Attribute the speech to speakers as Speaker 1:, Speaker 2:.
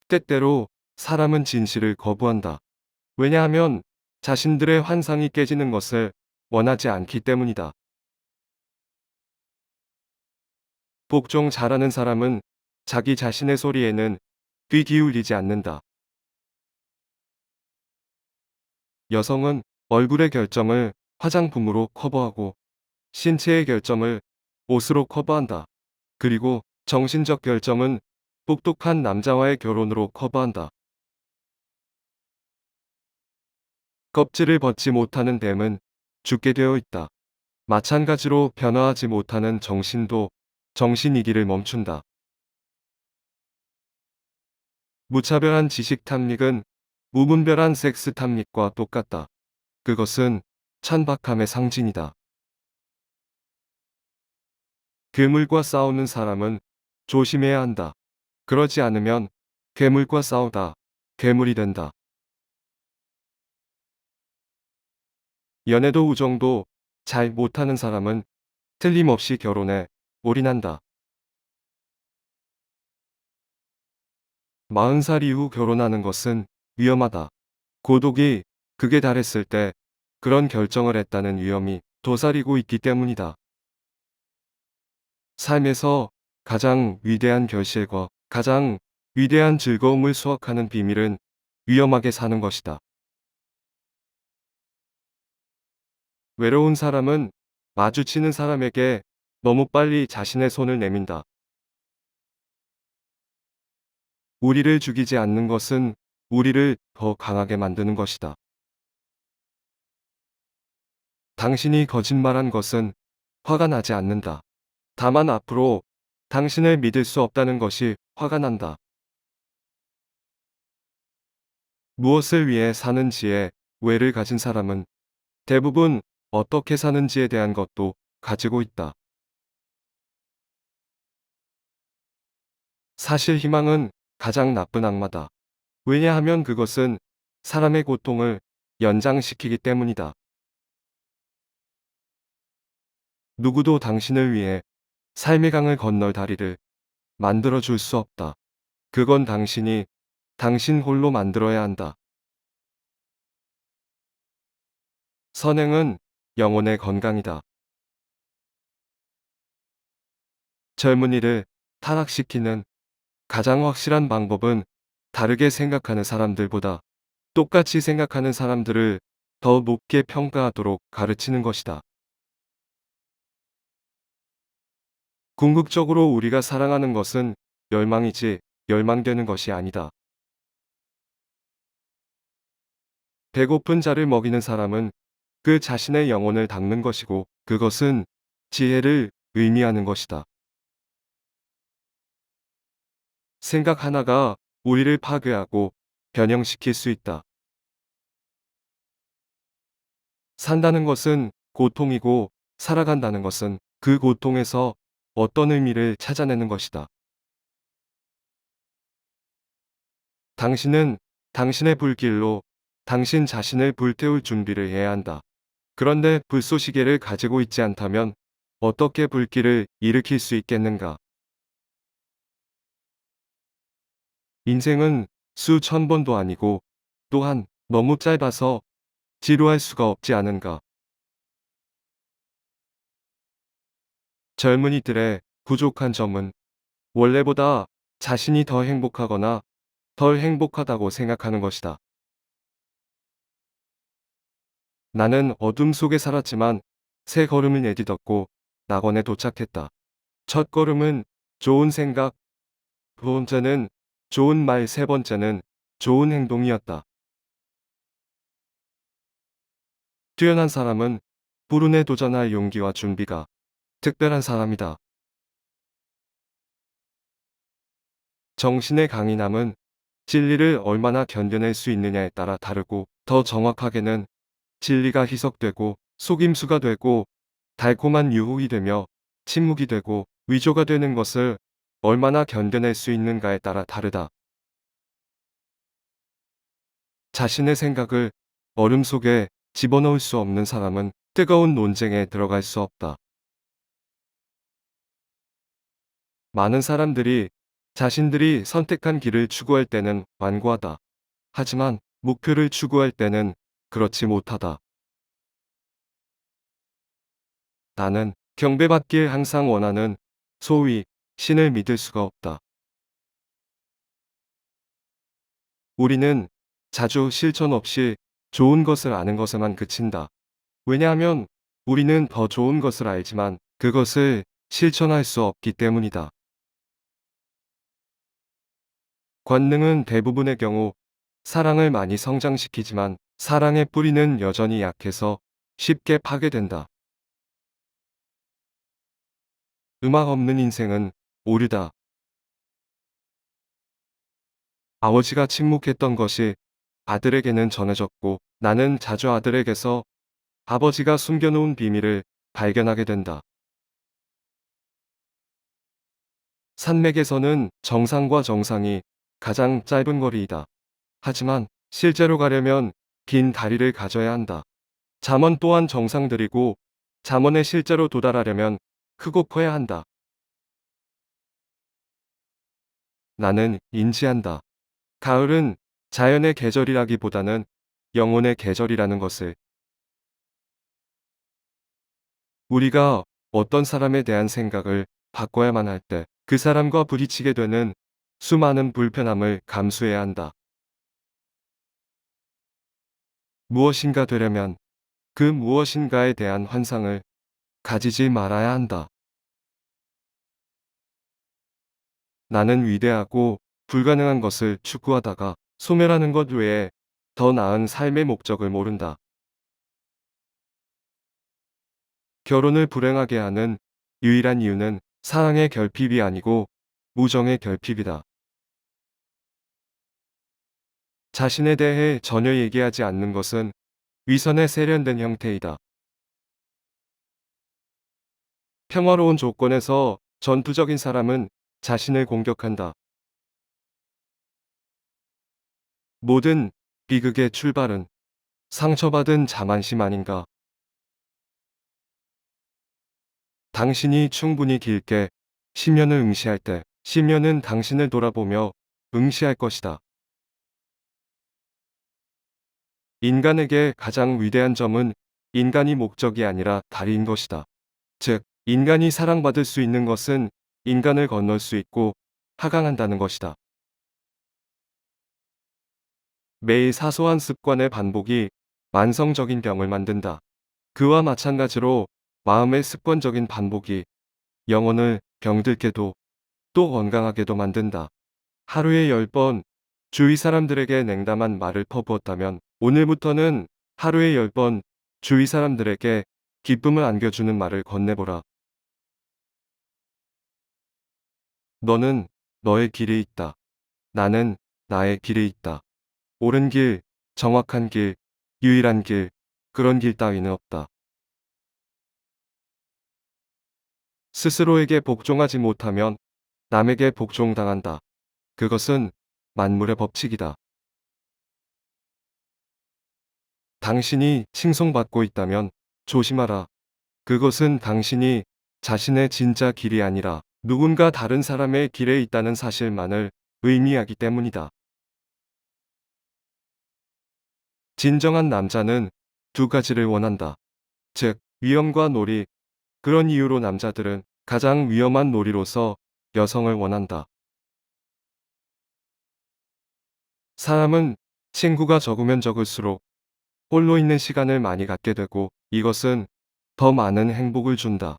Speaker 1: 때때로 사람은 진실을 거부한다. 왜냐하면 자신들의 환상이 깨지는 것을 원하지 않기 때문이다. 복종 잘하는 사람은 자기 자신의 소리에는 귀 기울이지 않는다. 여성은 얼굴의 결점을 화장품으로 커버하고 신체의 결점을 옷으로 커버한다. 그리고 정신적 결점은 똑똑한 남자와의 결혼으로 커버한다. 껍질을 벗지 못하는 뱀은 죽게 되어 있다. 마찬가지로 변화하지 못하는 정신도 정신이기를 멈춘다. 무차별한 지식 탐닉은 무분별한 섹스 탐닉과 똑같다. 그것은 천박함의 상징이다. 괴물과 싸우는 사람은 조심해야 한다. 그러지 않으면 괴물과 싸우다 괴물이 된다. 연애도 우정도 잘 못하는 사람은 틀림없이 결혼에 올인한다. 40살 이후 결혼하는 것은 위험하다. 고독이 극에 달했을 때 그런 결정을 했다는 위험이 도사리고 있기 때문이다. 삶에서 가장 위대한 결실과 가장 위대한 즐거움을 수확하는 비밀은 위험하게 사는 것이다. 외로운 사람은 마주치는 사람에게 너무 빨리 자신의 손을 내민다. 우리를 죽이지 않는 것은 우리를 더 강하게 만드는 것이다. 당신이 거짓말한 것은 화가 나지 않는다. 다만 앞으로 당신을 믿을 수 없다는 것이 화가 난다. 무엇을 위해 사는지에 오해를 가진 사람은 대부분 어떻게 사는지에 대한 것도 가지고 있다. 사실 희망은 가장 나쁜 악마다. 왜냐하면 그것은 사람의 고통을 연장시키기 때문이다. 누구도 당신을 위해 삶의 강을 건널 다리를 만들어 줄 수 없다. 그건 당신이 당신 홀로 만들어야 한다. 선행은 영혼의 건강이다. 젊은이를 타락시키는 가장 확실한 방법은 다르게 생각하는 사람들보다 똑같이 생각하는 사람들을 더 높게 평가하도록 가르치는 것이다. 궁극적으로 우리가 사랑하는 것은 멸망이지 멸망되는 것이 아니다. 배고픈 자를 먹이는 사람은 그 자신의 영혼을 닦는 것이고 그것은 지혜를 의미하는 것이다. 생각 하나가 우리를 파괴하고 변형시킬 수 있다. 산다는 것은 고통이고 살아간다는 것은 그 고통에서 어떤 의미를 찾아내는 것이다. 당신은 당신의 불길로 당신 자신을 불태울 준비를 해야 한다. 그런데 불쏘시개를 가지고 있지 않다면 어떻게 불길을 일으킬 수 있겠는가? 인생은 수천 번도 아니고 또한 너무 짧아서 지루할 수가 없지 않은가? 젊은이들의 부족한 점은 원래보다 자신이 더 행복하거나 덜 행복하다고 생각하는 것이다. 나는 어둠 속에 살았지만 새 걸음을 내딛었고 낙원에 도착했다. 첫 걸음은 좋은 생각, 두 번째는 좋은 말, 세 번째는 좋은 행동이었다. 뛰어난 사람은 불운에 도전할 용기와 준비가 특별한 사람이다. 정신의 강인함은 진리를 얼마나 견뎌낼 수 있느냐에 따라 다르고 더 정확하게는 진리가 희석되고 속임수가 되고 달콤한 유혹이 되며 침묵이 되고 위조가 되는 것을 얼마나 견뎌낼 수 있는가에 따라 다르다. 자신의 생각을 얼음 속에 집어넣을 수 없는 사람은 뜨거운 논쟁에 들어갈 수 없다. 많은 사람들이 자신들이 선택한 길을 추구할 때는 완고하다. 하지만 목표를 추구할 때는 그렇지 못하다. 나는 경배받길 항상 원하는 소위 신을 믿을 수가 없다. 우리는 자주 실천 없이 좋은 것을 아는 것에만 그친다. 왜냐하면 우리는 더 좋은 것을 알지만 그것을 실천할 수 없기 때문이다. 권능은 대부분의 경우 사랑을 많이 성장시키지만 사랑의 뿌리는 여전히 약해서 쉽게 파괴된다. 음악 없는 인생은 오류다. 아버지가 침묵했던 것이 아들에게는 전해졌고 나는 자주 아들에게서 아버지가 숨겨놓은 비밀을 발견하게 된다. 산맥에서는 정상과 정상이 가장 짧은 거리이다. 하지만 실제로 가려면 긴 다리를 가져야 한다. 잠원 또한 정상들이고 잠원에 실제로 도달하려면 크고 커야 한다. 나는 인지한다. 가을은 자연의 계절이라기보다는 영혼의 계절이라는 것을. 우리가 어떤 사람에 대한 생각을 바꿔야만 할 때 그 사람과 부딪히게 되는 수많은 불편함을 감수해야 한다. 무엇인가 되려면 그 무엇인가에 대한 환상을 가지지 말아야 한다. 나는 위대하고 불가능한 것을 추구하다가 소멸하는 것 외에 더 나은 삶의 목적을 모른다. 결혼을 불행하게 하는 유일한 이유는 사랑의 결핍이 아니고 우정의 결핍이다. 자신에 대해 전혀 얘기하지 않는 것은 위선에 세련된 형태이다. 평화로운 조건에서 전투적인 사람은 자신을 공격한다. 모든 비극의 출발은 상처받은 자만심 아닌가. 당신이 충분히 길게 10년을 응시할 때 10년은 당신을 돌아보며 응시할 것이다. 인간에게 가장 위대한 점은 인간이 목적이 아니라 다리인 것이다. 즉, 인간이 사랑받을 수 있는 것은 인간을 건널 수 있고 하강한다는 것이다. 매일 사소한 습관의 반복이 만성적인 병을 만든다. 그와 마찬가지로 마음의 습관적인 반복이 영혼을 병들게도 또 건강하게도 만든다. 하루에 10번 주위 사람들에게 냉담한 말을 퍼부었다면 오늘부터는 하루에 10번 주위 사람들에게 기쁨을 안겨주는 말을 건네보라. 너는 너의 길이 있다. 나는 나의 길이 있다. 옳은 길, 정확한 길, 유일한 길, 그런 길 따위는 없다. 스스로에게 복종하지 못하면 남에게 복종당한다. 그것은 만물의 법칙이다. 당신이 칭송받고 있다면 조심하라. 그것은 당신이 자신의 진짜 길이 아니라 누군가 다른 사람의 길에 있다는 사실만을 의미하기 때문이다. 진정한 남자는 두 가지를 원한다. 즉, 위험과 놀이. 그런 이유로 남자들은 가장 위험한 놀이로서 여성을 원한다. 사람은 친구가 적으면 적을수록 홀로 있는 시간을 많이 갖게 되고 이것은 더 많은 행복을 준다.